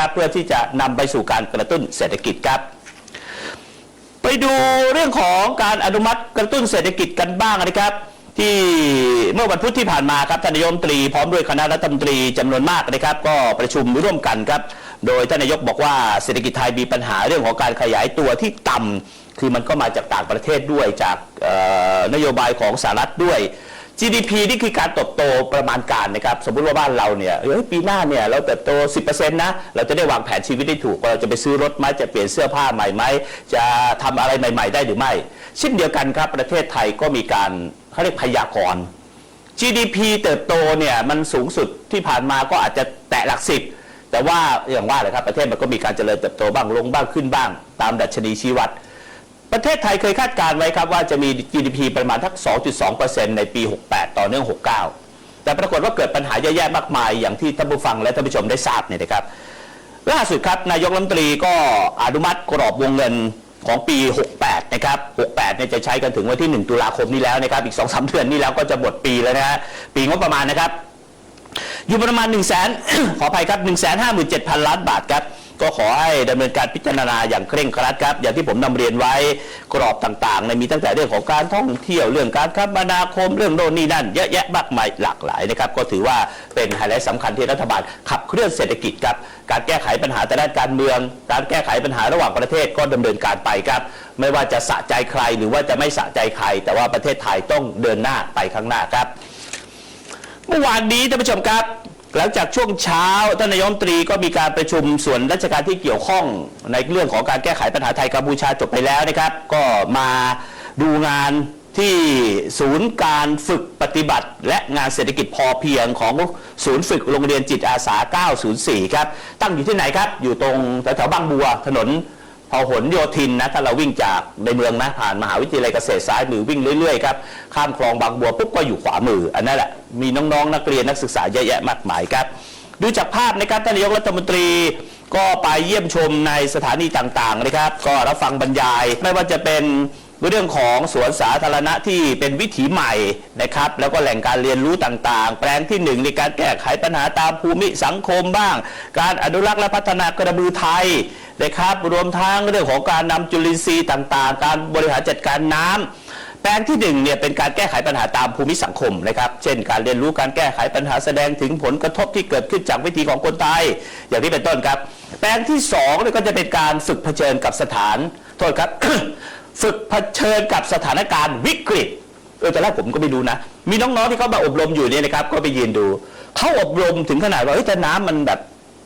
ครับเพื่อที่จะนำไปสู่การกระตุ้นเศรษฐกิจครับไปดูเรื่องของการอนุมัติกระตุ้นเศรษฐกิจกันบ้างนะครับที่เมื่อวันพุธที่ผ่านมาครับท่านนายกรัฐมนตรีพร้อมด้วยคณะรัฐมนตรีจำนวนมากนะครับก็ประชุมร่วมกันครับโดยท่านนายกบอกว่าเศรษฐกิจไทยมีปัญหาเรื่องของการขยายตัวที่ต่ำคือมันก็มาจากต่างประเทศด้วยจากนโยบายของสหรัฐด้วย GDP นี่คือการเติบโตประมาณการนะครับสมมุติว่าบ้านเราเนี่ยปีหน้าเนี่ยเราเติบโต 10% นะเราจะได้วางแผนชีวิตได้ถูกเราจะไปซื้อรถไหมจะเปลี่ยนเสื้อผ้าใหม่ไหมจะทำอะไรใหม่ๆได้หรือไม่เช่นเดียวกันครับประเทศไทยก็มีการเขาเรียกพยากรณ์ GDP เติบโตเนี่ยมันสูงสุดที่ผ่านมาก็อาจจะแตะหลัก10แต่ว่าอย่างว่าเลยครับประเทศมันก็มีการเจริญเติบโตบ้างลงบ้างขึ้นบ้างตามดัชนีชี้วัดประเทศไทยเคยคาดการณ์ไว้ครับว่าจะมี GDP ประมาณทัก 2.2% ในปี 68 ต่อเนื่อง 69 แต่ปรากฏว่าเกิดปัญหาเยอะแยะมากมายอย่างที่ท่านผู้ฟังและท่านผู้ชมได้ทราบเนี่ยนะครับล่าสุดครับนายกรัฐมนตรีก็อนุมัติกรอบวงเงินของปี 68 นะครับ 68 เนี่ยจะใช้กันถึงวันที่ 1 ตุลาคมนี้แล้วนะครับอีก 2-3 เดือนนี้แล้วก็จะหมดปีแล้วนะฮะปีงบประมาณนะครับอยู่ประมาณ ขออภัยครับ 157,000 ล้านบาทครับก็ขอให้ดำเนินการพิจารณาอย่างเคร่งครัดครับอย่างที่ผมนำเรียนไว้กรอบต่างๆมีตั้งแต่เรื่องของการท่องเที่ยวเรื่องการคมนาคมเรื่องโน่นนี่นั่นเยอะแยะมากมายหลากหลายนะครับก็ถือว่าเป็นไฮไลท์สำคัญที่รัฐบาลขับเคลื่อนเศรษฐกิจครับการแก้ไขปัญหาด้านการเมืองการแก้ไขปัญหาระหว่างประเทศก็ดำเนินการไปครับไม่ว่าจะสะใจใครหรือว่าจะไม่สะใจใครแต่ว่าประเทศไทยต้องเดินหน้าไปข้างหน้าครับเมื่อวานนี้ท่านผู้ชมครับหลังจากช่วงเช้าท่านนายกรัฐมนตรีก็มีการประชุมส่วนราชการที่เกี่ยวข้องในเรื่องของการแก้ไขปัญหาไทยกัมพูชาจบไปแล้วนะครับก็มาดูงานที่ศูนย์การฝึกปฏิบัติและงานเศรษฐกิจพอเพียงของศูนย์ฝึกโรงเรียนจิตอาสา 904 ครับตั้งอยู่ที่ไหนครับอยู่ตรงแถวๆบางบัวถนนพหลโยธินนะถ้าเราวิ่งจากในเมืองนะผ่านมหาวิทยาลัยเกษตรซ้ายมือวิ่งเรื่อยๆครับข้ามคลองบางบัวปุ๊บก็อยู่ขวามืออันนั้นแหละมีน้องๆนักเรียนนักศึกษาเยอะแยะมากมายครับดูจากภาพนะครับท่านนายกรัฐมนตรีก็ไปเยี่ยมชมในสถานีต่างๆนะครับก็รับฟังบรรยายไม่ว่าจะเป็นเรื่องของสวนสาธารณะที่เป็นวิถีใหม่นะครับแล้วก็แหล่งการเรียนรู้ต่างๆแปลงที่1ในการแก้ไขปัญหาตามภูมิสังคมบ้างการอนุรักษ์และพัฒนากระบือไทยนะครับรวมทั้งเรื่องของการนำจุลินทรีย์ต่างๆการบริหารจัดการน้ำแปลงที่1เนี่ยเป็นการแก้ไขปัญหาตามภูมิสังคมนะครับเช่นการเรียนรู้การแก้ไขปัญหาแสดงถึงผลกระทบที่เกิดขึ้นจากวิถีของคนไทยอย่างนี้เป็นต้นครับแปลงที่2เนี่ยก็จะเป็นการฝึกเผชิญกับสถานโทษครับ ฝึกเผชิญกับสถานการณ์วิกฤตแต่แรกผมก็ไม่ดูนะมีน้องๆที่เขามาอบรมอยู่เนี่ยนะครับก็ไปยืนดูเขาอบรมถึงขนาดว่าถ้าน้ำมันแบบ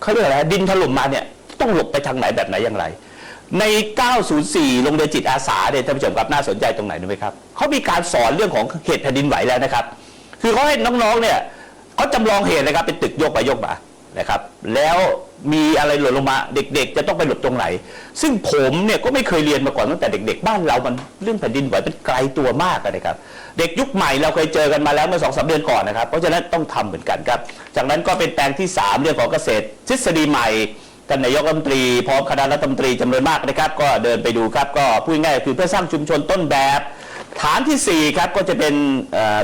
เขาเรียกอะไรดินถล่มมาเนี่ยต้องหลบไปทางไหนแบบไหนอย่างไรใน 904 โรงเรียนจิตอาสาเนี่ยท่านผู้ชมครับน่าสนใจตรงไหนรู้ไหมครับเขามีการสอนเรื่องของเหตุแผ่นดินไหวแล้วนะครับคือเขาให้น้องๆเนี่ยเขาจำลองเหตุนะครับเป็นตึกโยกไปโยกมานะครับแล้วมีอะไรหล่นลงมาเด็กๆจะต้องไปหลบตรงไหนซึ่งผมเนี่ยก็ไม่เคยเรียนมาก่อนตั้งแต่เด็กๆบ้านเรามันเรื่องแผ่นดินไหวเป็นไกลตัวมากนะครับเด็กยุคใหม่เราเคยเจอกันมาแล้วเมื่อ 2-3 เดือนก่อนนะครับเพราะฉะนั้นต้องทำเหมือนกันครับจากนั้นก็เป็นแปลงที่3เรื่องของเกษตรทฤษฎีใหม่ท่านนายกรัฐมนตรีพร้อมคณะรัฐมนตรีจำนวนมากนะครับก็เดินไปดูครับก็พูดง่ายคือเพื่อสร้างชุมชนต้นแบบฐานที่4ครับก็จะเป็น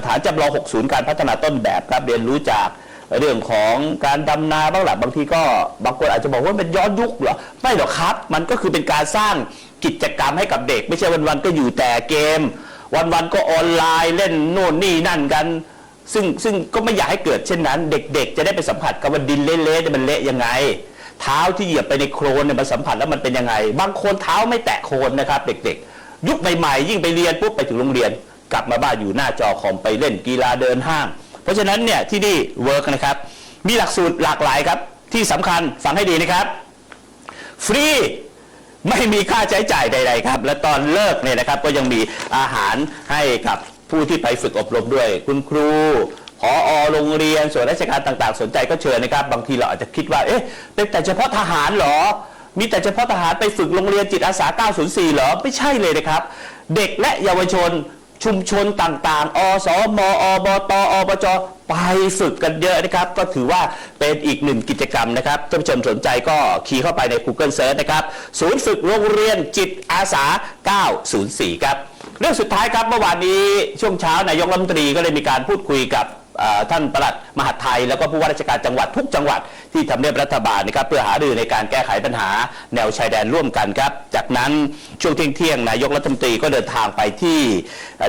ฐานจำลอง60การพัฒนาต้นแบบครับเรียนรู้จากเรื่องของการดำนาบ้างหลับางทีก็บางคนอาจจะบอกว่าเป็นย้อนยุคเหรอไม่หรอกครับมันก็คือเป็นการสร้างกิจกรรมให้กับเด็กไม่ใช่วันๆก็อยู่แต่เกมวันๆก็ออนไลน์เล่นโน่นนี่นั่นกันซึ่งก็ไม่อยากให้เกิดเช่นนั้นเด็กๆจะได้ไปสัมผัสกับว่าดินเละๆมันเละยังไงเท้าที่เหยียบไปในโคลนเนี่ยมันสัมผัสแล้วมันเป็นยังไงบางคนเท้าไม่แตะโคลนนะครับเด็กๆยุคใหม่ๆยิ่งไปเรียนปุ๊บไปถึงโรงเรียนกลับมาบ้านอยู่หน้าจอคอมไปเล่นกีฬาเดินห้างเพราะฉะนั้นเนี่ยที่นี่เวิร์กนะครับมีหลักสูตรหลากหลายครับที่สำคัญฟังให้ดีนะครับฟรีไม่มีค่าใช้จ่ายใดๆครับและตอนเลิกเนี่ยนะครับก็ยังมีอาหารให้กับผู้ที่ไปฝึกอบรมด้วยคุณครูผอ.โรงเรียนส่วนราชการต่างๆสนใจก็เชิญนะครับบางทีเราอาจจะคิดว่าเอ๊ะเป็นแต่เฉพาะทหารเหรอมีแต่เฉพาะทหารไปฝึกโรงเรียนจิตอาสา 904 เหรอไม่ใช่เลยนะครับเด็กและเยาวชนชุมชนต่างๆอสมอบตอบจไปฝึกกันเยอะนะครับก็ถือว่าเป็นอีกหนึ่งกิจกรรมนะครับท่านผู้ชมสนใจก็คีย์เข้าไปใน Google Search นะครับศูนย์ฝึกโรงเรียนจิตอาสา 904 ครับเรื่องสุดท้ายครับเมื่อวานนี้ช่วงเช้านายกรัฐมนตรีก็เลยมีการพูดคุยกับ ท่านปลัดมหาดไทยแล้วก็ผู้ว่าราชการจังหวัดทุกจังหวัดที่ทำเนียบรัฐบาลนะครับเพื่อหารือในการแก้ไขปัญหาแนวชายแดนร่วมกันครับจากนั้นช่วงเที่ยงนายกรัฐมนตรีก็เดินทางไปที่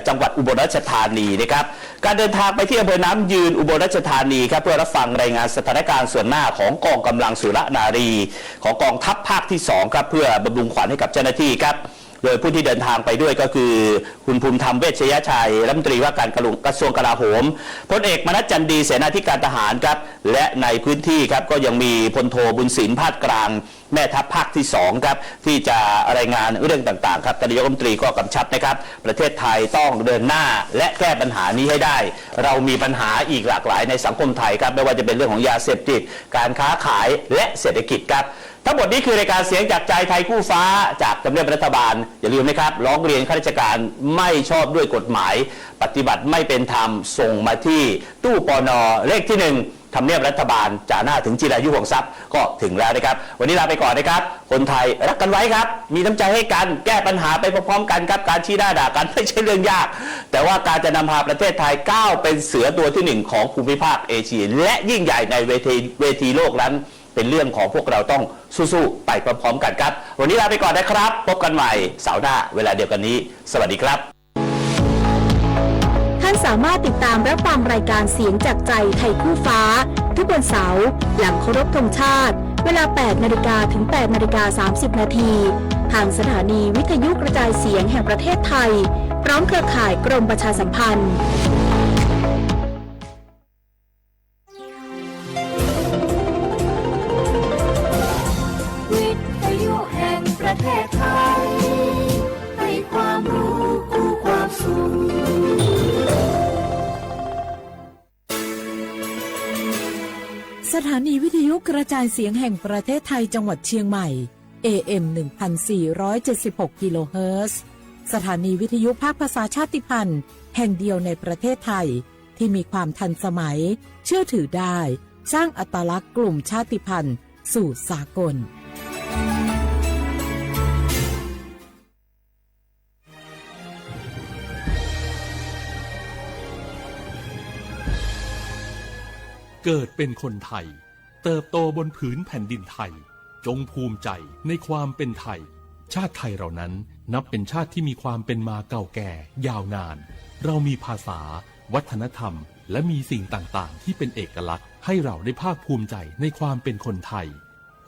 จังหวัดอุบลราชธานีนะครับการเดินทางไปที่อำเภอน้ำยืนอุบลราชธานีครับเพื่อรับฟังรายงานสถานการณ์ส่วนหน้าของกองกำลังสุรนารีของกองทัพภาคที่2ครับเพื่อบำรุงขวัญให้กับเจ้าหน้าที่ครับโดยผู้ที่เดินทางไปด้วยก็คือคุณภูมิธรรมเวชยชัยรัฐมนตรีว่าการกระทรวงกลาโหมพลเอกมนัสจันดีเสนาธิการทหารครับและในพื้นที่ครับก็ยังมีพลโทบุญศิลป์พาดกลางแม่ทัพภาคที่2ครับที่จะรายงานเรื่องต่างๆครับนายกรัฐมนตรีก็กำชับนะครับประเทศไทยต้องเดินหน้าและแก้ปัญหานี้ให้ได้เรามีปัญหาอีกหลากหลายในสังคมไทยครับไม่ว่าจะเป็นเรื่องของยาเสพติดการค้าขายและเศรษฐกิจครับทั้งหมดนี้คือรายการเสียงจากใจไทยคู่ฟ้าจากทำเนียบรัฐบาลอย่าลืมนะครับร้องเรียนข้าราชการไม่ชอบด้วยกฎหมายปฏิบัติไม่เป็นธรรมส่งมาที่ตู้ปน.เลขที่1ทำเนียบรัฐบาลจ่าหน้าถึงจิรายุห่วงทรัพย์ก็ถึงแล้วนะครับวันนี้ลาไปก่อนนะครับคนไทยรักกันไว้ครับมีน้ำใจให้กันแก้ปัญหาไปพร้อมๆกันครับการชี้หน้าด่ากันไม่ใช่เรื่องยากแต่ว่าการจะนำพาประเทศไทยก้าวเป็นเสือตัวที่1ของภูมิภาคเอเชียและยิ่งใหญ่ในเวทีโลกนั้นเป็นเรื่องของพวกเราต้องสู้ๆไปพร้อมๆกันครับวันนี้ลาไปก่อนนะครับพบกันใหม่เสาร์หน้าเวลาเดียวกันนี้สวัสดีครับท่านสามารถติดตามรับฟังรายการเสียงจากใจไทยคู่ฟ้าทุกวันเสาร์หลังเคารพธงชาติเวลา 8 นาฬิกาถึง 8 นาฬิกา 30 นาทีทางสถานีวิทยุกระจายเสียงแห่งประเทศไทยพร้อมเครือข่ายกรมประชาสัมพันธ์ประเทศไทยให้ความรู้คู่ความสุขสถานีวิทยุกระจายเสียงแห่งประเทศไทยจังหวัดเชียงใหม่ AM 1476 กิโลเฮิรตซ์สถานีวิทยุภาคภาษาชาติพันธุ์แห่งเดียวในประเทศไทยที่มีความทันสมัยเชื่อถือได้สร้างอัตลักษณ์กลุ่มชาติพันธุ์สู่สากลเกิดเป็นคนไทยเติบโตบนผืนแผ่นดินไทยจงภูมิใจในความเป็นไทยชาติไทยเรานั้นนับเป็นชาติที่มีความเป็นมาเก่าแก่ยาวนานเรามีภาษาวัฒนธรรมและมีสิ่งต่างๆที่เป็นเอกลักษณ์ให้เราได้ภาคภูมิใจในความเป็นคนไทย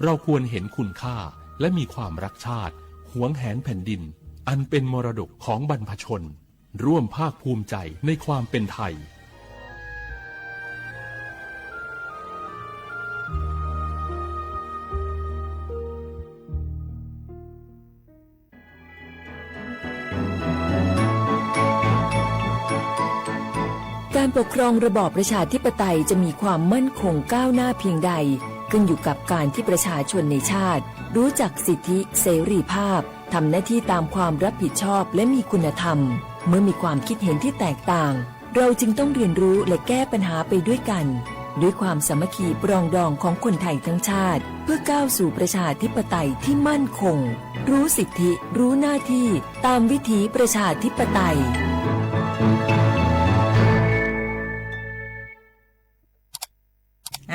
เราควรเห็นคุณค่าและมีความรักชาติหวงแหนแผ่นดินอันเป็นมรดกของบรรพชนร่วมภาคภูมิใจในความเป็นไทยการปกครองระบอบประชาธิปไตยจะมีความมั่นคงก้าวหน้าเพียงใดขึ้นอยู่กับการที่ประชาชนในชาติรู้จักสิทธิเสรีภาพทำหน้าที่ตามความรับผิดชอบและมีคุณธรรมเมื่อมีความคิดเห็นที่แตกต่างเราจึงต้องเรียนรู้และแก้ปัญหาไปด้วยกันด้วยความสามัคคีปรองดองของคนไทยทั้งชาติเพื่อก้าวสู่ประชาธิปไตยที่มั่นคงรู้สิทธิรู้หน้าที่ตามวิถีประชาธิปไตย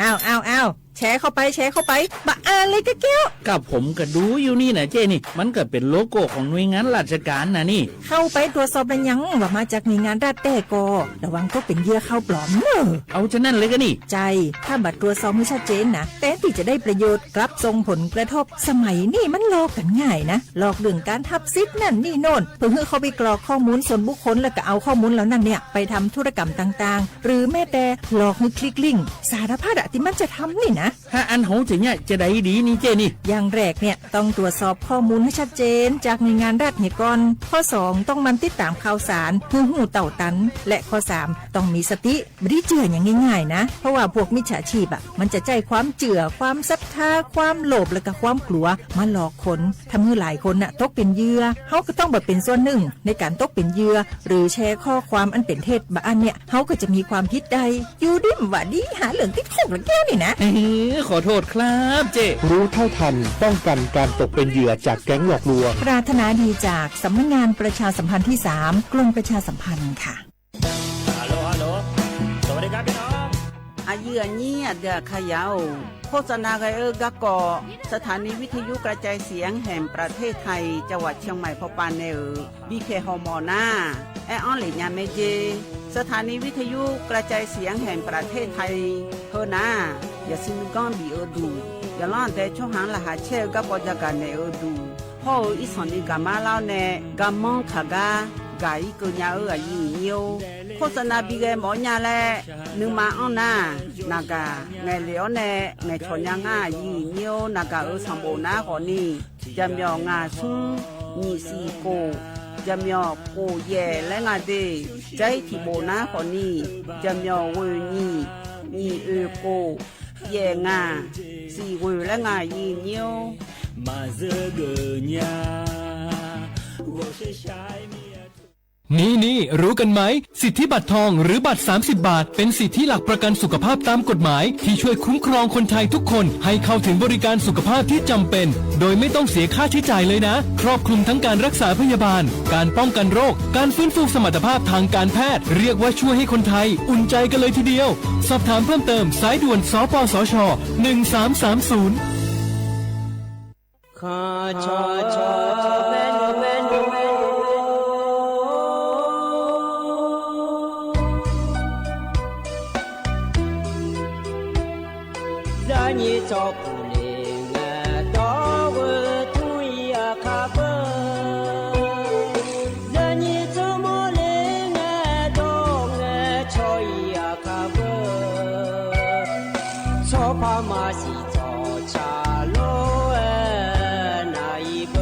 อ้าวแชร์เข้าไปบะอ่านเลยกะแก้วกับผมก็ดูอยู่นี่นะเจ้นี่มันก็เป็นโลโก้ของหน่วยงานราชการนะนี่เข้าไปตรวจสอบเป็นยังว่ามาจากหน่วยงานรัฐแต่ก็ระวังก็เป็นเหยื่อเข้าปลอมเนอะเอาฉะนั้นเลยก็นี่ใจถ้าบัตรตรวจสอบไม่ชัดเจนนะแต่ที่จะได้ประโยชน์กลับส่งผลกระทบสมัยนี่มันหลอกกันง่ายนะหลอกเรื่องการทับซิปนั่นนี่โน่นเพื่อให้เขาไปกรอกข้อมูลส่วนบุคคลแล้วก็เอาข้อมูลแล้วนั่นเนี่ยไปทำธุรกรรมต่างๆหรือแม้แต่หลอกให้คลิกลิงก์สารพัดที่มันจะทำนี่นะถ้าอันโหจะเนี่ยจะได้ดีนี่เจนี่อย่างแรกเนี่ยต้องตรวจสอบข้อมูลให้ชัดเจนจากหน่วยงานรัฐเนี่ยก่อนข้อ2ต้องมันติดตามข่าวสารหูเต่าตันและข้อ3ต้องมีสติไม่ได้เจืออย่างง่ายๆนะเพราะว่าพวกมิจฉาชีพมันจะใจความเจือความศรัทธาความโลภและก็ความกลัวมาหลอกคนทำให้หลายคนตกเป็นเหยื่อเขาก็ต้องเป็นส่วนหนึ่งในการตกเป็นเหยื่อหรือแชร์ข้อความอันเป็นเท็จบางอันเนี่ยเขาก็จะมีความผิดใดอยู่ดิ้มว่าดีหาเหลืองติดคุกละแก้วนี่นะขอโทษครับเจรู้เท่าทันป้องกันการตกเป็นเหยื่อจากแก๊งหลอกลวงปรารถนาดีจากสำนักงานประชาสัมพันธ์ที่3กรมประชาสัมพันธ์ค่ะฮัลโหลสวัสดีครับพี่น้อง ยือนี้เดือขยาวโฆษณาไกกะกอสถานีวิทยุกระจายเสียงแห่งประเทศไทยจังหวัดเชียงใหม่พอปานเนอบีเคฮอมอนาแอออนหลิญาเมเจสถานีวิทยุกระจายเสียงแห่งประเทศไทยเฮอนาอย่าซินก้อนบีดูอย่าล่อนแต่ช่องหางละหาเชกะปอจักันเนดูพ่ออีสอนนี่กามาเล่าเนกามองขากากาอีกุญญายืนโยโฆษณาบีเกหมอญาแลนึงมาอ้อนนานากาไงเหลียวเนไงชอนยางายืนโยนากาสัมโบนาขอนี่จะมีงาซุงมีสีโกจะมีโกเย่และงาเดใจที่โบนาขอนี่จะมีเวนี่มีโกเย่งาสีเวและงายืนโยมาเจอเกญานี่รู้กันไหมสิทธิบัตรทองหรือบัตร30 บาทเป็นสิทธิหลักประกันสุขภาพตามกฎหมายที่ช่วยคุ้มครองคนไทยทุกคนให้เข้าถึงบริการสุขภาพที่จำเป็นโดยไม่ต้องเสียค่าใช้จ่ายเลยนะครอบคลุมทั้งการรักษาพยาบาลการป้องกันโรคการฟื้นฟูสมรรถภาพทางการแพทย์เรียกว่าช่วยให้คนไทยอุ่นใจกันเลยทีเดียวสอบถามเพิ่มเติมสายด่วนสปสช1330你照顾灵啊，到我土呀卡不，让你怎么灵啊，到我草呀卡不，草怕嘛是早茶路那一个。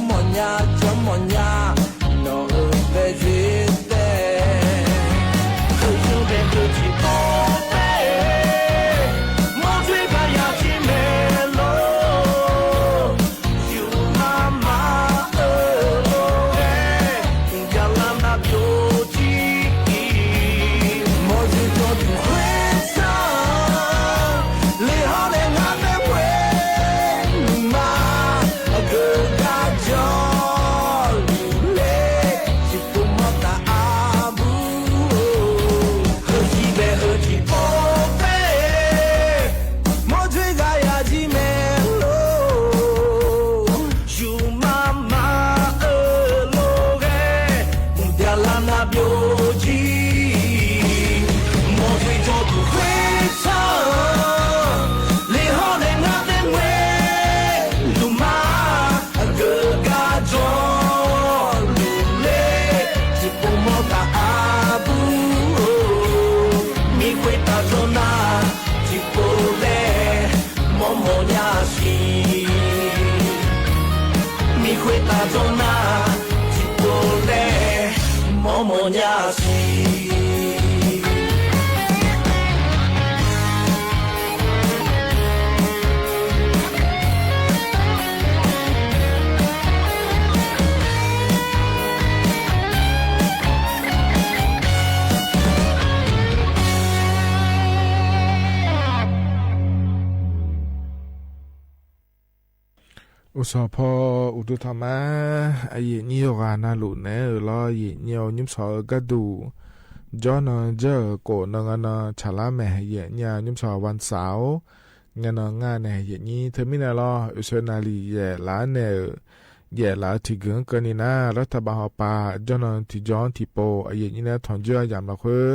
moña, yo moña, no besiste. Yo ven tu chico, monte vaya chimelo. You mama, ya la ma beauty. Monte to tu cuesta, le hole na me we, ma, good God, jolly, si tu mata abu, hurti be hurti ope, monte gaya di melo, you mama, loge, mundiala na bioji.อุสพออุตุธรรมะไอเยนี่ยกานาลุเนอลอเยนี่ยนิมสอกระดูจอนเจอโกนงานฉลาแม่เยนี่นิมสอวันเสาร์งานงานเยนี่เทอร์มินาลออุสนาลีเยลาเนเยลาที่เกินกันนี่นะรัฐบาลปาจอนที่จอนที่โปไอเยนี่นะทอนเจอยามละคือ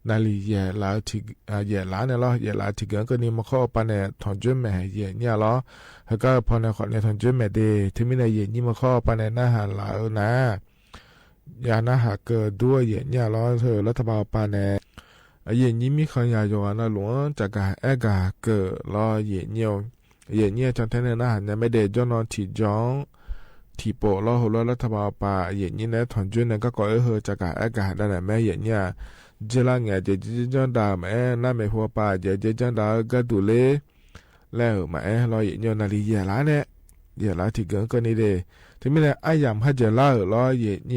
นาลีเยลาที่เยลาเนี่ยลอเยลาที่เกินกันนี่มาเข้าปานเนี่ยทอนเจแม่เยนี่ลอแล้วก็พอในขอในทางจุดแม่เดที่ไม่ได้เย็นยี่มาข้อปานในหน้าหาหลายนะยาหน้าหาเกิดด้วยเย็นเนี่ยล้อเธอรัฐบาลปานในเย็นยี่มีขยายอยู่นะหลวงจากการแอกาเกิดล้อเย็นเนี่ยจังแท้ในหน้าหาเนี่ยไม่ได้จอนอนที่จ้องที่โปล้อหัวรัฐบาลปาเย็นยี่ในทางจุดเนี่ยก็ก่อเฮอจากการแอกาได้ไหนแม่เย็นเนี่ยเจริญเนี่ยเจจังดาแม่น่าไม่หัวปาเจจังดาก็ดูเลยแล้วมารอเย็นนาลีเยลาเนี่ยเยลาที่เกินก็นี่เดที่ไม่ได้ไอยามฮัจเจลารอเย็น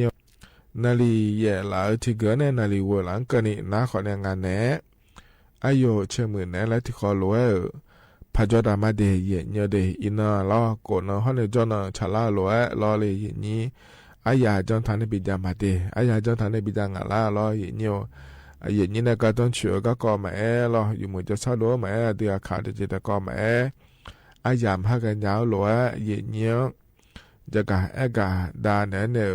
นาลีเยลาที่เกินเนี่ยนาลีวัวหลังก็นี่นาขอเนี่ยงานเนี่ยไอโยเชื่อมือเนี่ยแล้วที่ขอรวยพระเจ้าดามาเดเย็นเดอินาล้อโกนห้องเนี่ยจอนฉลารวยรอเลยเย็นนี้ไอยาจอนทานในบิดามาเดไอยาจอนทานในบิดางาลารอเย็นเย็นนี้นะก็ต้องเชื่อก็ก่อมารออยู่มือจะซาโดมาเดือขาดจะก่อมาอายามหากันยาวหลัวเย็นนี้จะกะเอกาดาเนี่ย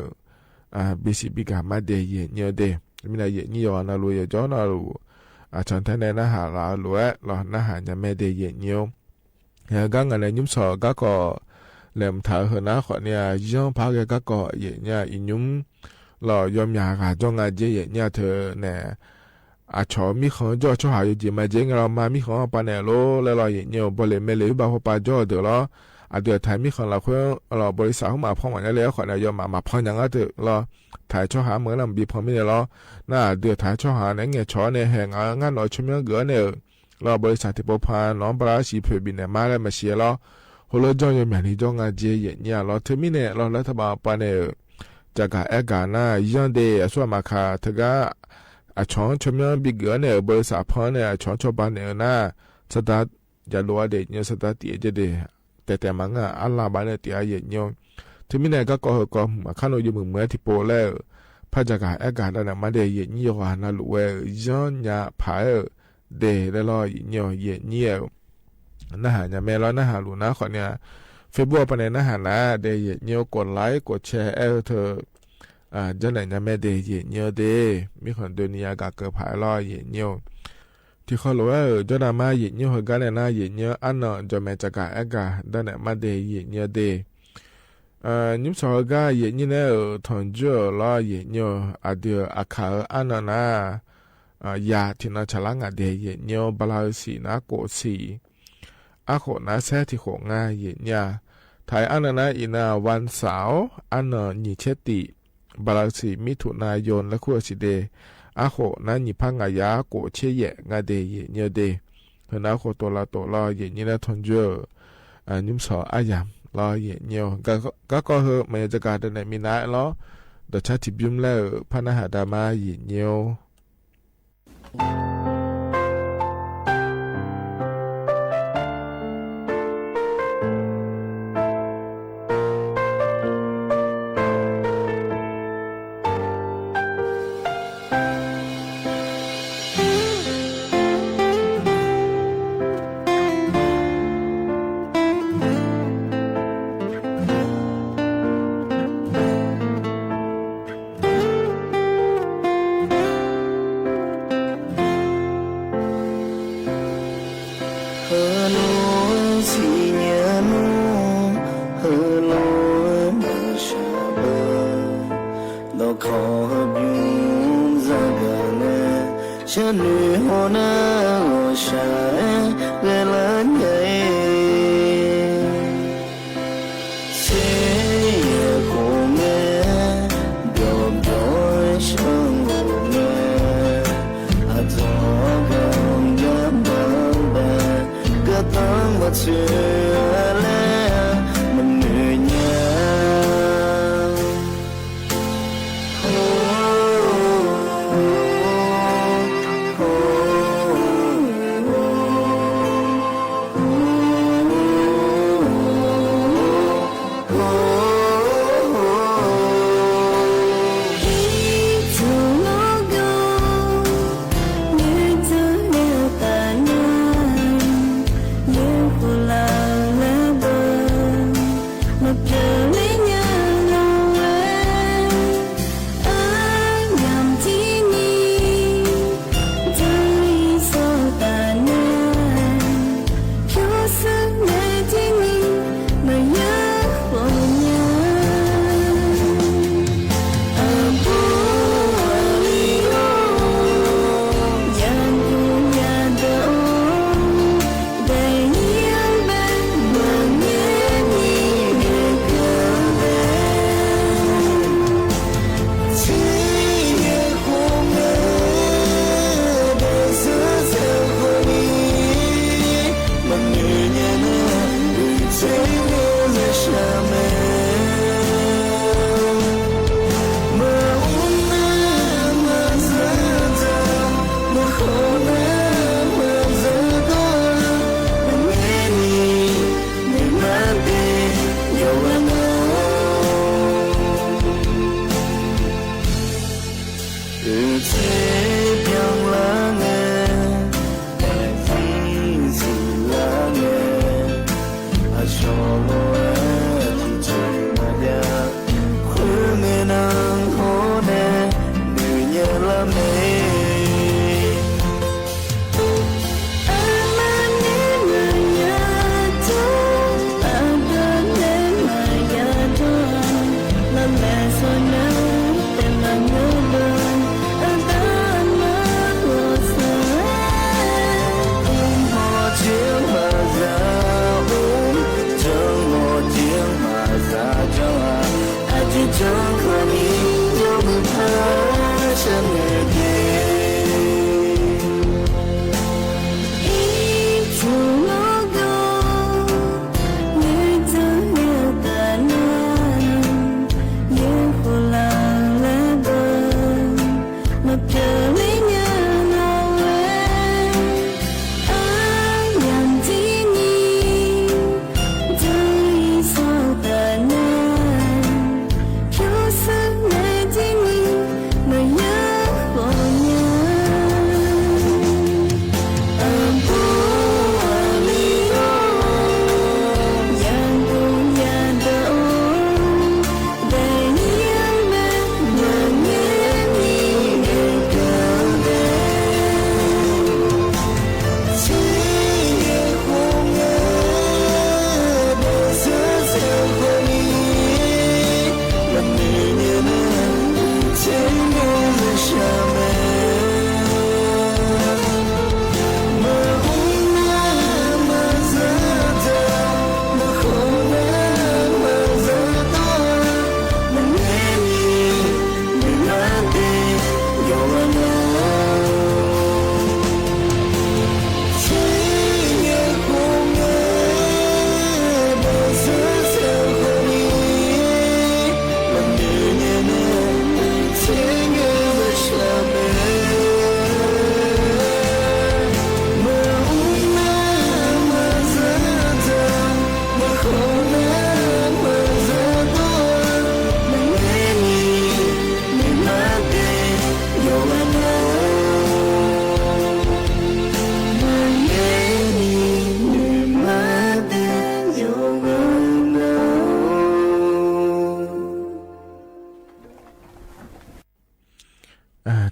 บิสิบิกามาเดเย็นนี้เดมีนะเย็นนี้ยอนะรู้ยจอนะรู้ฉันท่านในนะหาลาหลัวรอนะหาจะไม่เดเย็นนี้ก็งานในยุ่มสอก็ก่อเริ่มถ่ายหัวหน้าขอเนี่ยย่องพักก็ก่อเย็นนี้อินุ่มรอยอมยากาจ้องอาเจเย็นนี้เธอเนี่ยชอมีของจ่อชอหาอยู่จีมาเจงเรามามีของปานเนโลแล้วเราเย็นบริเมเลยบาพปาจ่อเดี๋ยวเราเดี๋ยวถ่ายมีของเราเพื่อเราบริษัทเข้ามาพ่อวันนี้แล้วขอเนี่ยยอมมาพ่อยังก็เดี๋ยวเราถ่ายชอหาเหมือนเราบีพอไม่ได้เราน่าเดี๋ยวถ่ายชอหาเนี่ยชอเนี่ยแห่งงานเราชุ่มยังเกือเนี่ยเราบริษัทที่ปพาน้องปลาสีเผือบินเนี่ยมาแล้วมาเชียร์เราหัวเราจ่อยอมอย่างนี้จ้องอาเจเย็นเนี่ยเราเทมิเนี่ยเรารัฐบาลปานเนี่ยจากการเอกาหน้ายันเดย์ส่วนมาคาเธอก็ช่องชมยังบิกเกอร์เนี่ยบริษัทพอเนี่ยช่องชอบานเนี่ยนะสตาร์ทจะรัวเด็กเนี่ยสตาร์ทตีจะเดแต่มังอ่ะอัลลาบานเนี่ยตีอาเย็นเนี่ยที่มีเนี่ยก็ข้าเราอยู่เมืองที่โปแล้วพระจากการเอกาหน้ามาเดย์เย็นเนี่ยว่าน่ารู้ว่าย้อนยาผายเดย์แล้วรอเนี่ยเย็นเนี่ยน่าหาเนี่ยแม่เราน่าหาลูนะขอเนี่ยเฟซบุ๊กปนน่าหานะเดย์เย็นเนี่ยกดไลค์กดแชร์เธอจะไหนจะไม่ได้เย็นเยอะเดมีคนเดินยากาเกิดผายลอยเย็นเยอะที่เขารู้ว่าจะนำมาเย็นเยอะกันเนี่ยนะเย็นเยอะอันนั้นจะไม่จะกาเอกาได้เนี่ยมาเดเย็นเยอะเดยิ่งสองก็เย็นเยอะเนี่ยทนเจอลอยเย็นเยอะเดียวอาคาอันนั้นนะยาที่น่าฉลาดเดเย็นเยอะบลาสีน่าโกสีอาโขน่าแซ่ที่โขง่ายเย็นเยอะท ไทยอันนั้นอินาวันเสาร์อันนิเชติบาลสีมิถุนายนและคู่สิเดอาโขนั้นนิพังอายาโกเชยงาเดยเนเดเฮนาโคตัวละตัวละเยนี่นะทนเจอนิมสออายามรอเยเนียวก็เฮมันจะการเดินมีนาล้อเดชาติบิมแล้วพนาหาดามาเยเนียว เ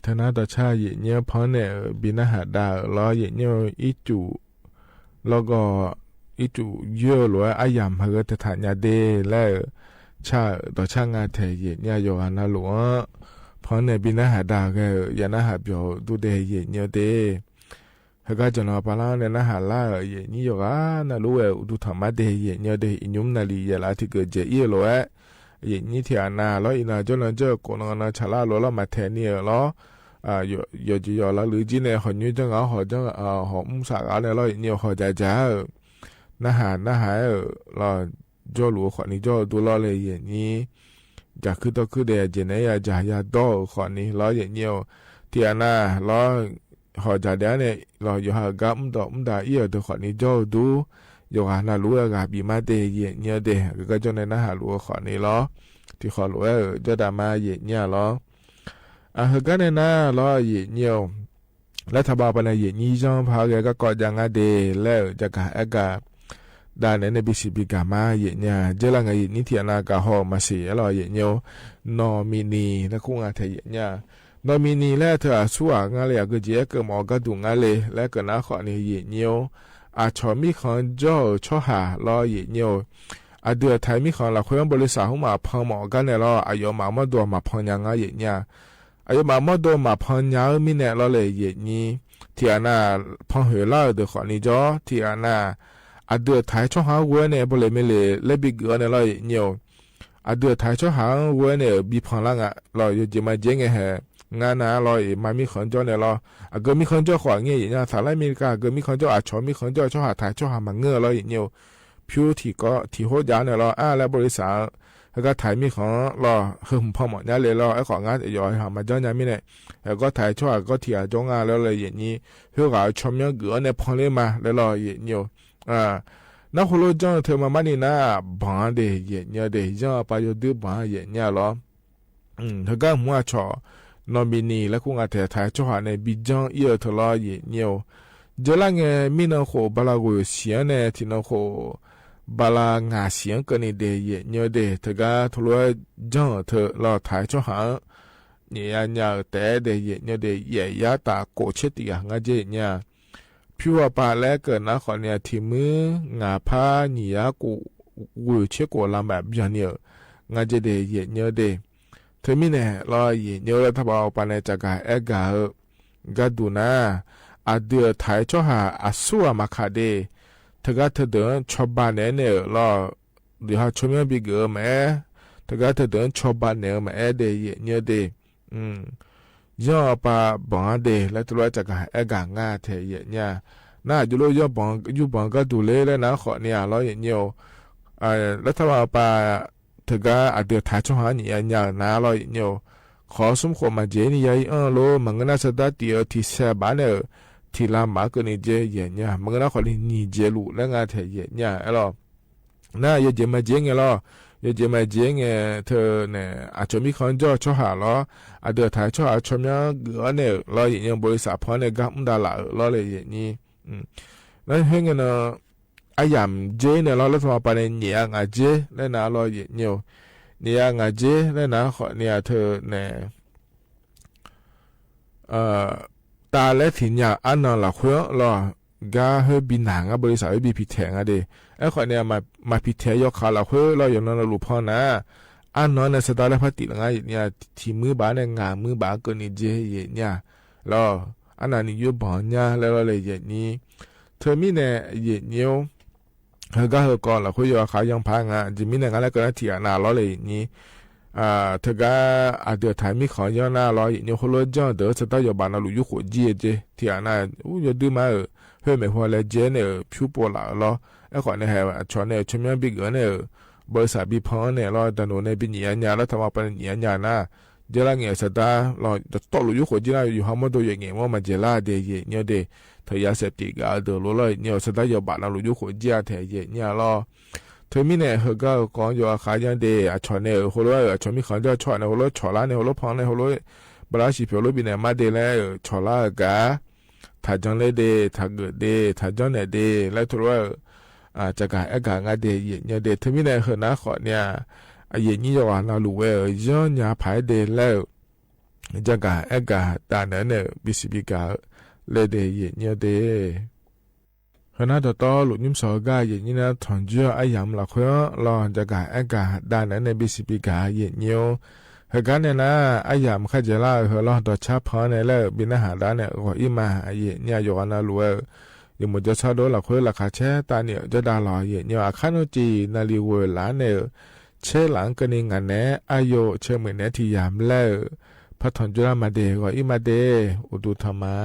ธนาต่อชาเยเนียวพอเนี่ยบินาหาดาล้อเยเนียวอีจูแล้วก็อีจูเยอะหรืออายามเฮกตฐานยาเดและชาต่อช่างงานเทเยเนี่ยโยอานาหลวงพอเนี่ยบินาหาดาก็ยานาหาเปียวดูเดเยเนี่ยเดเฮกจนอปาลาเนี่ยนาหาลาเยนี่โยอานารู้ดูธรรมะเดเยเนี่ยเดอินุมนาลียาลาที่เกิดเจอีหลวงเยนี่ที่อานาแล้วอินาจนเจอโกนนาชาลาหลวงมาแทนเนี่ยแล้ว有就有了，如今呢，很多正好好正好啥个呢了，你好在家，那还了，就如何你就多了嘞也你，จะคือตัวคือเดียเจเนียจะยาโตขอนี้ล้ออย่างเดียวเทียน่าล้อหอจะเดียเนี่ยล้ออยู่หากับดาเอียตัวขอนี้โจดูอยู่หาหน้ารู้กับบีมาเตยเนียเดก็จะในหน้าหารู้ขอนี้ล้อที่ขอรู้จะดามาเนียล้อเฮกันเนี่ยนะล้อเนียวและถ้าบอกไปในยี่จงพาแกก็กอดยังไงเดแล้วจะกะเอกะด้านในบิสิบิกามาเยเนี่ยเจลังไงนิเทียนากาหอมาเสียล้อเยเนียวนอมินีและคงอาเทเยเนี่ยนอมินีและเธอสู้งานเลยก็เจ๊ก็หมอก็ดูงานเลยและก็น่าขอเนี่ยเยเนียวชอมีคนจ่อชอหาล้อเยเนียวเดือไทยมีคนละคนบริษัทหัวมาพังหมอกันเนี่ยล้ออายุมาหมดตัวมาพังยังไงเยเนี่ยอายุมาหมดตัวมาพังยังมีเนี่ยล้อเลยเยนี่ที่อันน่ะพังเหล่าเดือขอนี่จ่อที่อันน่ะเดือไทยช่องหาวัวเนี่ยบริเวณเลบิกเนี่ยล้อเนียวเดือไทยช่องหาวัวเนี่ยบีพังลังล้ออยู่จะมาเจ๊งเหรองานน่ะล้อมามีคนจ่อเนี่ยล้อก็มีคนจ่อขวางเงี้ยเนี่ยสหรัฐอเมริกาก็มีคนจ่อชอมีคนจ่อช่องหาไทยช่องหามังเงอล้อเนียวพิวที่ก็ที่หัวยาเนี่ยล้อแล้วบริษัทแล้วก็ไทยมีของล้อพอหมดเนี่ยเลยล้อไอ้ของงานย่อยหามาจ่อเนี่ยมีเนี่ยแล้วก็ไทยช่องก็ที่จ่องานแล้วเลยอย่างนี้เพื่อการชมยังเกือเนี่ยพังเลยมาแล้วล้อเนียว那后来讲他妈妈的那帮的也伢的，像把有的帮也伢了，他讲么吵，那边呢，那公安台台就话呢，比讲也头了也伢，这两个闽南话把那个县呢，听那个把那牙县跟你的也伢的，他讲头来讲他老台就行，你呀伢带的也伢的也也打过去的呀，我这伢。พิวปาแลเกิดนะขอเนี่ยที่มืองาผ้าหนียกูวิวเชื่อกูลำแบบอย่างเนี่ยงาจะเดเยเนื้อเดเธอมีเนี่ยรอเยเนื้อแล้วถ้าบอกปานในจากการกาก็ดูนะเดือไทยช่อหาสู้มาขาเดเธอก็เธอเดินชอบบ้านเนี่ยรอเดี๋ยวชมยังบิเกอร์แม่เธอก็เธอเดินชอบบ้านเนี่ยแม่เดเยเนื้อเดย่อปาบังเดและตัวจากการงาเทเยเนี่ยน่าจะรู้ย่อบังอยู่บังก็ดูเลยแล้วนะขอเนี่ยเราอย่างเดียวแล้วถ้าว่าปาถึงก็เดือดท้ายช่วงนี้อย่างน่าเราอย่างเดียวขอสมควรมาเจนี่ยังโลมันก็น่าจะได้เดียวที่เสบ้านเนี่ยที่ลำบากก็นี่เจเยเนี่ยมันก็น่าขอนี่เจลูแล้วงาเทเยเนี่ยแล้วน่าอย่าเจมาเจงเหรอยจะมาเจงเธอเนี่ยจะมีคนจ่อช่อหาล้อเดือดท้ายช่อหาชมยังเกือเนี่ยล้ออย่างบริษัทพอเนี่ยก็ไม่ได้ละล้อเลยอย่างนี้แล้วเฮงเนี่ยยามเจเนี่ยล้อแล้วทำมาไปเนี่ยงาเจแล้วนะล้ออย่างเนี่ยงาเจแล้วนะขอเนี่ยเธอเนี่ยตาและถิ่นยาอันนั้นละหัวล้อก็เฮบินหางบริษัทบีพิเทงเดไอ้คนเนี่ยมาพิเทยกขาละหัวเราอย่างนั้นเราลูกพ่อนะอันนั้นเนี่ยสตาร์ทพัติละไงเนี่ยที่มือบาเนี่ยงามือบาเกินนี่เจเนี่ยแล้วอันนั้นนี่อยู่บ่อเนี่ยแล้วเลยอย่างนี้เธอมีเนี่ยอย่างเฮก็เฮก่อนละหัวอยู่ขายังพังจะมีเนี่ยงานแล้วก็ที่น่าล้อเลยอย่างนี้เธอก็เดือดถ่ายมีขอย้อนหน้าล้ออย่างนี้คนละจ้าเดือดสตาร์ทอยู่บ้านเราลูกอยู่หัวเจที่น่าอยู่ดื้อมาเฮ้ยไม่พอเลยเจเนี่ยผิวปวดหล่อล้อไอ้คนเนี่ยชอนเนี่ยชมยังบิ๊กเนี่ยบริษัทบีพอนเนี่ยล้อแต่หนูเนี่ยเป็นเนี่ยแล้วทำมาเป็นเนี่ยนะเจล่าเงี้ยสตาร์ล้อจะตกลุยหัวจีน่าอยู่ห้องมันตัวอย่างเงี้ยว่ามันเจล่าเดียเนี่ยเดเธอยาเสพติดเดือดล้อเนี่ยสตาร์อยู่บ้านเราลุยหัวจีน่าเทียเนี่ยล้อเธอมีเนี่ยเฮก็ก่อนอยู่ขายยังเดชอนเนี่ยหัวล้อชอนมีของเจ้าชอนเนี่ยหัวล้อชอล้าเนี่ยหัวล้อพองเนี่ยหัวล้อบราชิเปียวล้อบินเนี่ยมาเดแล้วชอล้ากะถ้าจังเลยเดถ้าเกิดเดถ้าจังเนี่ยเดแล้วทุกว่าจากการงานเดเนี่ยเดทมีเนี่ยเหรอนะขอเนี่ยอย่างนี้จะว่าเรารู้ว่าย้อนยาภายเดแล้ว จะกะเอกะตาเนี่ยเนี่ยบิสิบิกาเลเดเยเนียเดขณะต่อลุนิมสอกาเยนี่นะถอนเจ้าอายัมละค่อยรอจะกะเอกะตาเนี่ยเนี่ยบิสิบิกาเยเนียวเหตุการณ์เนี่ยนะอายัมข้าจะเล่าเหรอต่อชาพอเนี่ยแล้วบินหาด้านเนี่ยก็อิมาเยเนี่ยอยู่กันนะรู้ยังหมดจะชาโดละค่อยราคาแช่ตาเนี่ยจะดาลอเยเนี่ยอาคารจีนาลีเวลาเนี่ยเช่หลังกันเองกันแน่อายุเชื่อเหมือนเนี่ยที่ยามแล้วพระถอนจุลมาเดก็อิมาเดอุดุธรรมา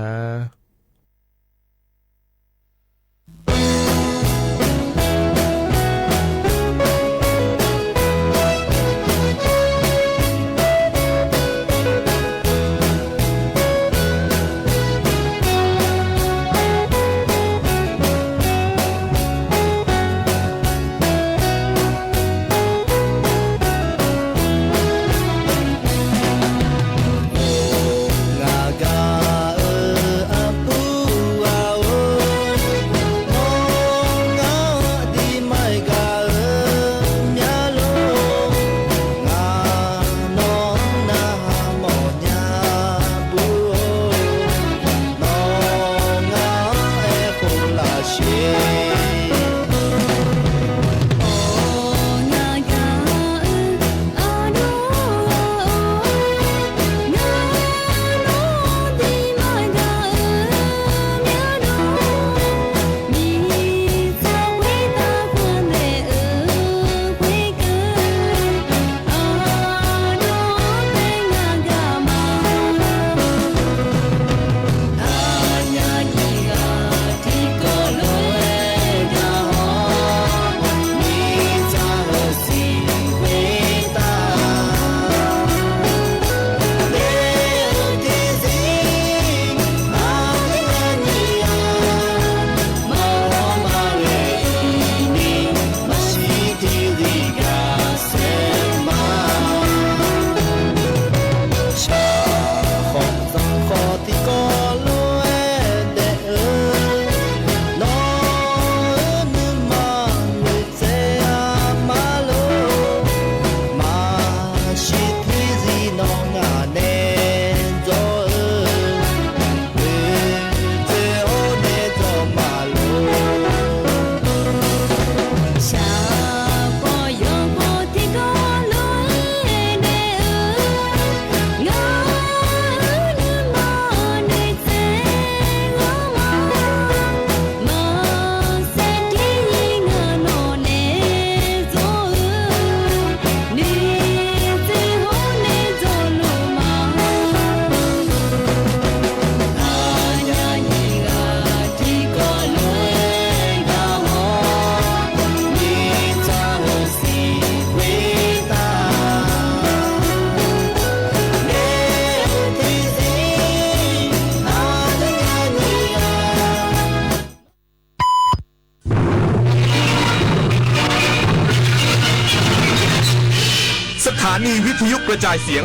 สถานีวิทยุกระจายเสียง